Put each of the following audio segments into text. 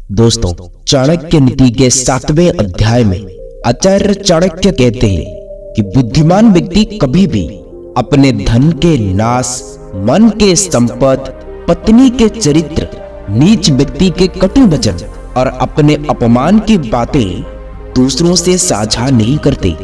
दोस्तों, चाणक्य नीति के 7वें अध्याय में आचार्य चाणक्य कहते हैं कि बुद्धिमान व्यक्ति कभी भी अपने धन के नाश, मन के संपत्ति, पत्नी के चरित्र, नीच व्यक्ति के कटु वचन और अपने अपमान की बातें दूसरों से साझा नहीं करते।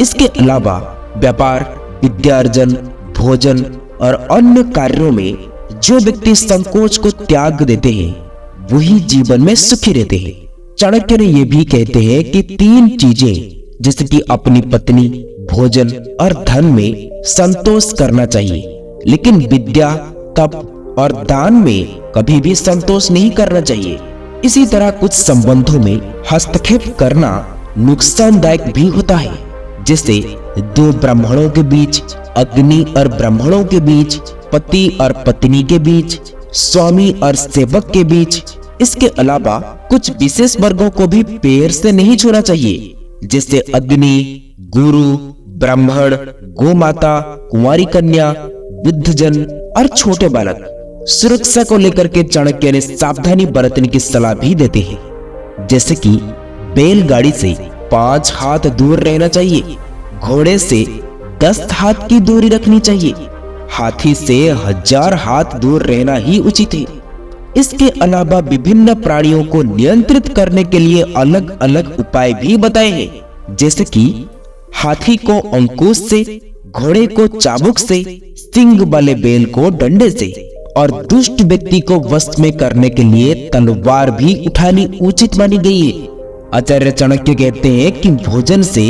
इसके अलावा व्यापार, विद्यार्जन, भोजन और अन्य कार्यों में जो व्यक्ति संकोच को त्याग देते हैं वही जीवन में सुखी रहते हैं। चाणक्य ने यह भी कहते हैं कि 3 चीजें जैसे कि अपनी पत्नी, भोजन और धन में संतोष करना चाहिए, लेकिन विद्या, तप और दान में कभी भी संतोष नहीं करना चाहिए। इसी तरह कुछ संबंधों में हस्तक्षेप करना नुकसानदायक भी होता है, जैसे 2 ब्राह्मणों के बीच, अग्नि और ब्राह्मणों के बीच, पति और पत्नी के बीच, स्वामी और सेवक के बीच। इसके अलावा कुछ विशेष वर्गों को भी पैर से नहीं छूना चाहिए, जैसे अग्नि, गुरु, ब्राह्मण, गोमाता, कुंवारी कन्या, वृद्धजन और छोटे बालक। सुरक्षा को लेकर के चाणक्य ने सावधानी बरतने की सलाह भी देते हैं, जैसे कि बैलगाड़ी से 5 हाथ दूर रहना चाहिए, घोड़े से 10 हाथ की दूरी रखनी चाहिए, हाथी से 1000 हाथ दूर रहना ही उचित है। इसके अलावा विभिन्न प्राणियों को नियंत्रित करने के लिए अलग अलग उपाय भी बताए हैं, जैसे कि हाथी को अंकुश से, घोड़े को चाबुक से, सिंग वाले बैल को डंडे से और दुष्ट व्यक्ति को वश में करने के लिए तलवार भी उठानी उचित मानी गई है। आचार्य चाणक्य कहते हैं कि भोजन से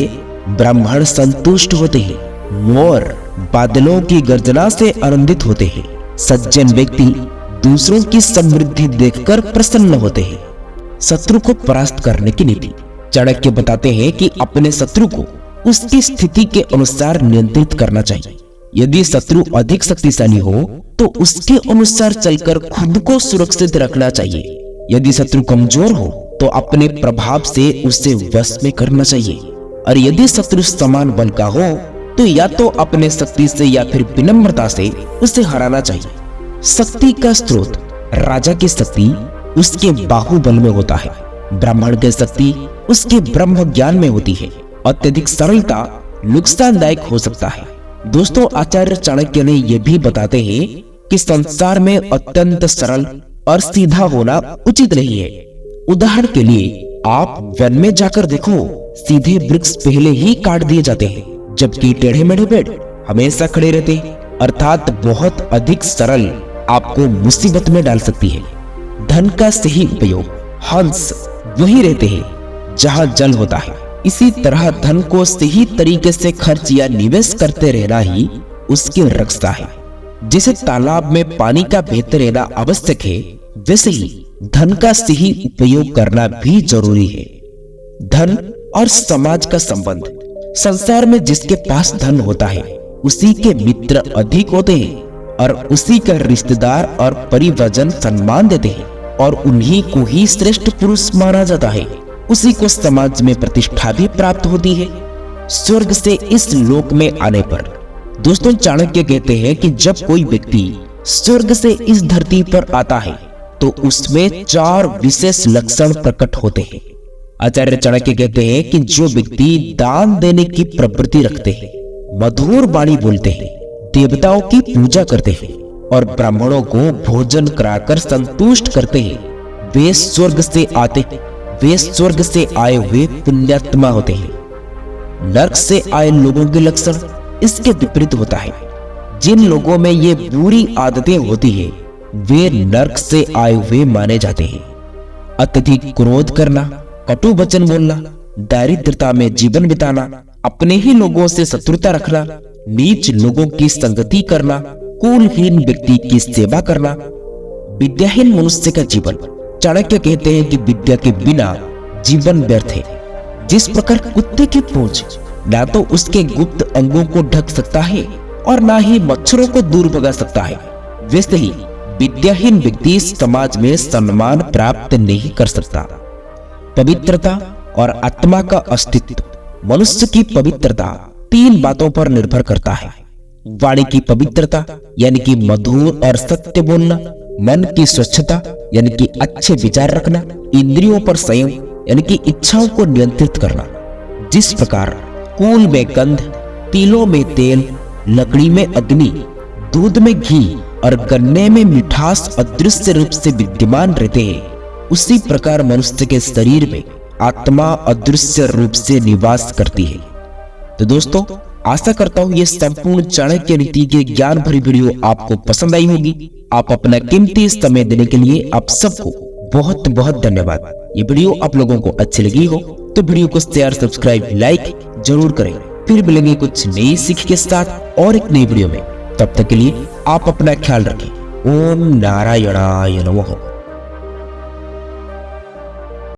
ब्राह्मण संतुष्ट होते हैं, मोर बादलों की गर्जना से आनंदित होते हैं, सज्जन व्यक्ति दूसरों की समृद्धि देखकर प्रसन्न होते हैं। शत्रु को परास्त करने की नीति। चाणक्य बताते हैं कि अपने शत्रु को उसकी स्थिति के अनुसार नियंत्रित करना चाहिए। यदि शत्रु अधिक शक्तिशाली हो तो उसके अनुसार चलकर खुद को सुरक्षित रखना चाहिए। यदि शत्रु कमजोर हो तो अपने प्रभाव से उसे वश में करना चाहिए, और यदि शत्रु समान बल का हो तो या तो अपने शक्ति से या फिर विनम्रता से उसे हराना चाहिए। शक्ति का स्रोत, राजा की शक्ति उसके बाहुबल में होता है, ब्राह्मण की शक्ति उसके ब्रह्म ज्ञान में होती है। अत्यधिक सरलता नुकसानदायक हो सकता है। दोस्तों, आचार्य चाणक्य ने यह भी बताते हैं कि संसार में अत्यंत सरल और सीधा होना उचित नहीं है। उदाहरण के लिए आप वन में जाकर देखो, सीधे वृक्ष पहले ही काट दिए जाते हैं, जबकि टेढ़े मेढ़े पेड़ हमेशा खड़े रहते हैं। अर्थात बहुत अधिक सरल आपको मुसीबत में डाल सकती है। धन का सही उपयोग। हंस वही रहते हैं जहां जल होता है, इसी तरह धन को सही तरीके से खर्च या निवेश करते रहना ही उसकी रक्षा है। जैसे तालाब में पानी का बहते रहना आवश्यक है, वैसे ही धन का सही उपयोग करना भी जरूरी है। धन और समाज का संबंध। संसार में जिसके पास धन होता है उसी के मित्र अधिक होते हैं, और उसी का रिश्तेदार और परिवारजन सम्मान देते हैं, और उन्हीं को ही श्रेष्ठ पुरुष माना जाता है। उसी को समाज में प्रतिष्ठा भी प्राप्त होती है। स्वर्ग से इस लोक में आने पर दोस्तों, चाणक्य कहते हैं कि जब कोई व्यक्ति स्वर्ग से इस धरती पर आता है तो उसमें 4 विशेष लक्षण प्रकट होते हैं। आचार्य चाणक्य कहते हैं कि जो व्यक्ति दान देने की प्रवृत्ति रखते हैं, मधुर वाणी बोलते हैं, देवताओं की पूजा करते हैं और ब्राह्मणों को भोजन कराकर संतुष्ट करते हैं, वे स्वर्ग से आए हुए पुण्यात्मा होते हैं। नरक से आए लोगों के लक्षण इसके विपरीत होता है। जिन लोगों में ये बुरी आदतें होती है वे नरक से आए हुए माने जाते हैं। अत्यधिक क्रोध करना, कटु वचन बोलना, दारिद्रता में जीवन बिताना, अपने ही लोगों से शत्रुता रखना, नीच लोगों की संगति करना, कुलहीन व्यक्ति की सेवा करना, विद्याहीन मनुष्य का जीवन। चाणक्य कहते हैं कि विद्या के बिना जीवन व्यर्थ है। जिस प्रकार कुत्ते की पूंछ ना तो उसके गुप्त अंगों को ढक सकता है और ना ही मच्छरों को दूर भगा सकता है, वैसे ही विद्याहीन व्यक्ति समाज में सम्मान प्राप्त नहीं कर सकता। पवित्रता और आत्मा का अस्तित्व। मनुष्य की पवित्रता 3 बातों पर निर्भर करता है। वाणी की पवित्रता यानी कि मधुर और सत्य बोलना, मन की स्वच्छता यानी कि अच्छे विचार रखना, इंद्रियों पर संयम यानी कि इच्छाओं को नियंत्रित करना। जिस प्रकार फूल में गंध, तिलों में तेल, लकड़ी में अग्नि, दूध में घी और गन्ने में मिठास अदृश्य रूप से विद्यमान रहते हैं, उसी प्रकार मनुष्य के शरीर में आत्मा अदृश्य रूप से निवास करती है। तो दोस्तों, आशा करता हूं ये संपूर्ण चाणक्य नीति के ज्ञान भरी वीडियो आपको पसंद आई होगी। आप अपना कीमती समय देने के लिए आप सबको बहुत बहुत धन्यवाद। ये वीडियो आप लोगों को अच्छी लगी हो तो वीडियो को शेयर, सब्सक्राइब, लाइक जरूर करें। फिर मिलेंगे कुछ नई सीख के साथ और एक नई वीडियो में। तब तक के लिए आप अपना ख्याल रखें। ओम नारायणाय नमः।